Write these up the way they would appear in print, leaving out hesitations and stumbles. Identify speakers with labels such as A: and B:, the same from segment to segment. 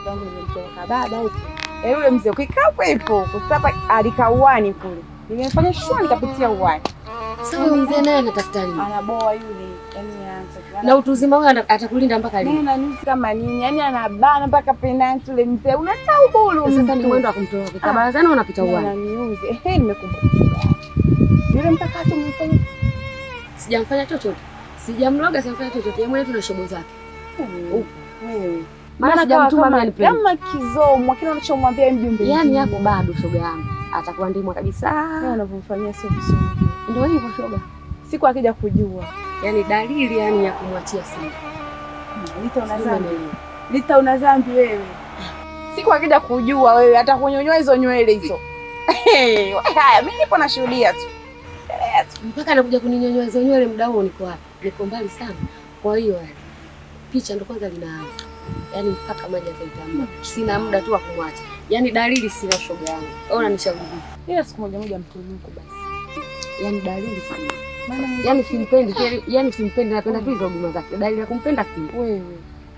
A: mtoto wangu nimemtoka baba huko. Yule mzee ukikaa hapo kwa sababu alikauani kule. Nimefanya shule nikapitia uwani.
B: Sasa huyo mzee naye anatafuta nini?
A: Anaboa yule. Yaani anaanza.
B: Na utu uzima wake atakulinda mpaka lini?
A: Nina nusu kama nini? Yaani anabana mpaka penalty yule mzee. Unataka uhuru.
B: Sasa ni mwendo wa kumtoa. Kwa barazani unapita uwani.
A: Ananiuze. Nimekumbuka. Yule mtakato mfanya.
B: Sijamfanya chochote. Sijamloga, sijamfanya chochote. Yeye mwenyewe tuna shobo zake.
A: Wewe.
B: Maana sijamtuma mimi anipende.
A: Kama kizomo kile unachomwambia mjumbe.
B: Yaani hapo bado shoga yangu. Atakuwa ndimwa kabisa.
A: Wewe unavyomfanyia sio vizuri.
B: Ndio hivyo shoga.
A: Siku akija kujua.
B: Yaani dalili yani ya kumwachia siri.
A: Lita una dhambi. Lita una dhambi wewe. Siku akija kujua wewe atakunyonyoa hizo nywele hizo. Haya mimi nipo nashuhudia tu.
B: Mpaka anakuja kuninyonyoa hizo nywele muda huo niko wapi? Niko mbali sana. Kwa hiyo picha ndo kwanza linaanza. Yaani mpaka maji yataitamba. Sina muda tu wa kumwacha. Yaani dalili sina shoga yangu. Wewe unanishauri vipi?
A: Ila siku moja mtunuko basi.
B: Yaani dalili sina. Maana yaani simpendi, napenda tu hizo huduma zake. Dalili ya kumpenda si
A: wewe.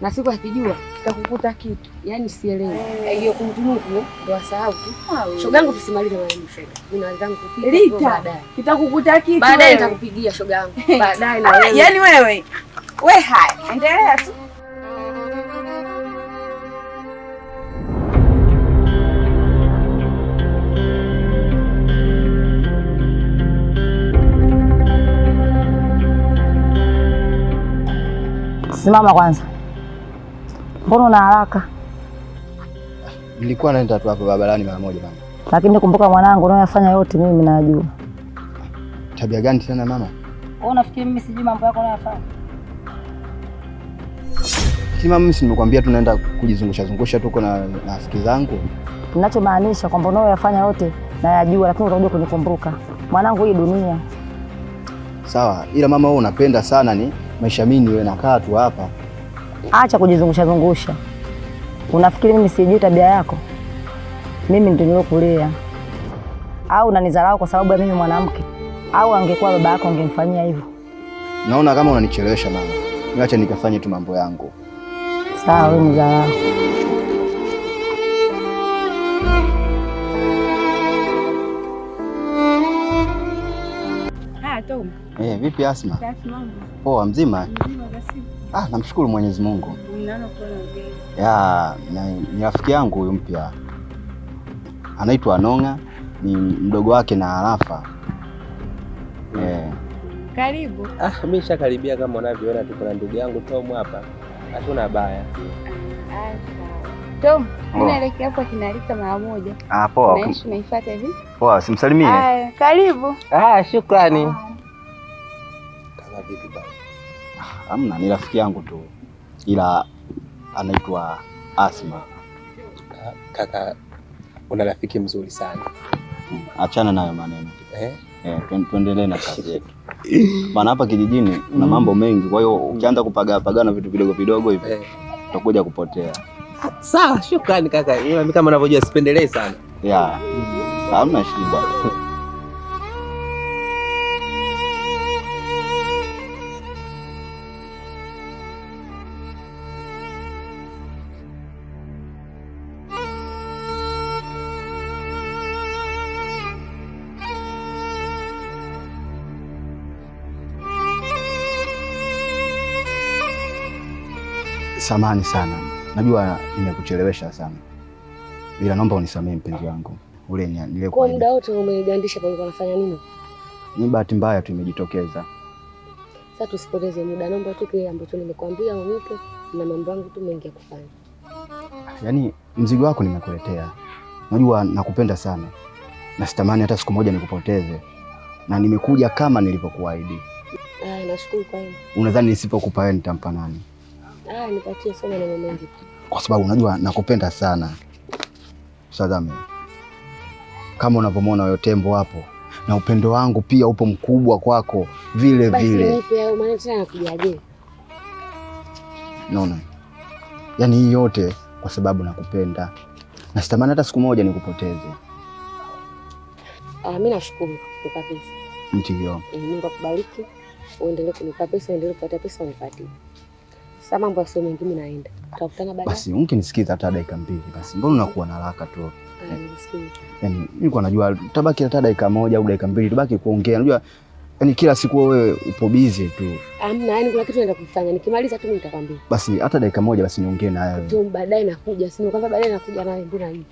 A: Na
B: siku akijua
A: kitakukuta kitu.
B: Yaani sielewi. Hiyo kumtunuku ndo asahau tu. Shoga yangu tusimalize maneno shoga. Mimi naanza kupika baadaye.
A: Kitakukuta kitu.
B: Baadaye nitakupigia shoga yangu. Baadaye na wewe.
A: Yaani wewe. Wewe haya, endelea tu.
C: Simama kwanza. Mbona una haraka?
D: Nilikuwa naenda tu hapo barabarani mara moja mama.
C: Lakini kumbuka mwanangu, unayofanya yote mimi najua.
D: Tabia gani tena mama?
C: Wewe unafikiri mimi sijui mambo yako unayofanya?
D: Mama, mimi nimekwambia tu naenda kujizungusha tuko na rafiki zangu.
C: Ninachomaanisha kwamba unayofanya yote nayajua, lakini utakuja kunikumbuka. Mwanangu, hii dunia.
D: Sawa, ila mama wewe unapenda sana ni maisha mimi niwe nakaa tu hapa.
C: Acha kujizungusha. Unafikiri mimi sijui tabia yako? Mimi ndio nilokulea. Au unanidharau kwa sababu ya mimi mwanamke? Au angekuwa baba yako angemfanyia hivyo?
D: Naona kama unanichelewesha mama. Niache nikafanye tu mambo yangu.
C: Sawa, wewe mdharau.
A: Tom.
D: Vipi Asma?
A: Safi mambo.
D: Poa, mzima?
A: Mzima basi.
D: Namshukuru Mwenyezi Mungu.
A: Unaona kwa
D: nini? Ni rafiki yangu huyu mpya. Anaitwa Anonga, ni mdogo wake na Arafa.
A: Karibu.
E: Mimi nishakaribia kama unavyoona tuko na ndugu yangu Tom hapa. Hatuna baya.
A: Tom, unaelekea hapo kinalika mara moja.
D: Poa.
A: Naishi naifuata hivi.
D: Poa, simsalimie.
A: Karibu.
E: Shukrani.
D: Kama vipi baba? Hamna, ni rafiki yangu tu. Ila anaitwa Asma.
E: Kaka, una rafiki mzuri sana.
D: Achana nayo maneno. Tuendelee na kazi yetu. Maana hapa kijijini kuna mambo mengi, kwa hiyo ukianza kupagana vitu vidogo hivi utakuja kupotea.
E: Sawa, shukrani kaka. Mimi kama unavyojua sipendelee sana.
D: Hamna shida. Samahani sana. Najua nimekuchelewesha sana. Bila naomba unisamehe mpenzi wangu. Ule nile
B: kwa muda wote umeigandisha kwa unafanya nini?
D: Ni bahati mbaya tu imejitokeza.
B: Sasa tusipoteze muda, naomba tu kile ambacho nimekuambia unipe na mambo yangu tu mengi ya kufanya.
D: Yaani mzigo wako nimekuletea. Najua nakupenda sana. Na sitamani hata siku moja nikupoteze. Na nimekuja kama nilivyokuahidi.
B: Nashukuru kwa hiyo.
D: Unadhani nisipokupa wewe nitampa nani?
B: Nipatie somo na mengi.
D: Kwa sababu unajua nakupenda sana. Sadame. Kama unavyomwona wewe tembo hapo, na upendo wangu pia upo mkubwa kwako vile vile.
B: Basi nipe au maana tena nakujaje?
D: Naona. Yaani hii yote kwa sababu nakupenda. Na sitamani hata siku moja nikupoteze.
B: Mimi nashukuru kwa pesa.
D: Ndio.
B: Mungu akubariki. Uendelee kunipa pesa, uendelee kupata pesa unipatie. Sasa mambo sio mengi, mimi naenda. Tutakutana baadaye.
D: Basi ungenisikiza hata dakika 2 basi. Mbona unakuwa na haraka tu?
B: Nisikize.
D: Yaani nilikuwa najua tabaki hata dakika 1 au dakika 2 tubaki kuongea. Unajua yaani kila siku wewe upo busy tu.
B: Hamna, yaani kuna kitu naenda kufanya. Nikimaliza tu mimi nitakwambia.
D: Basi hata dakika 1 basi niongee na wewe.
B: Ndio baadaye nakuja. Sio kwanza baadaye nakuja nawe, mbona hivi?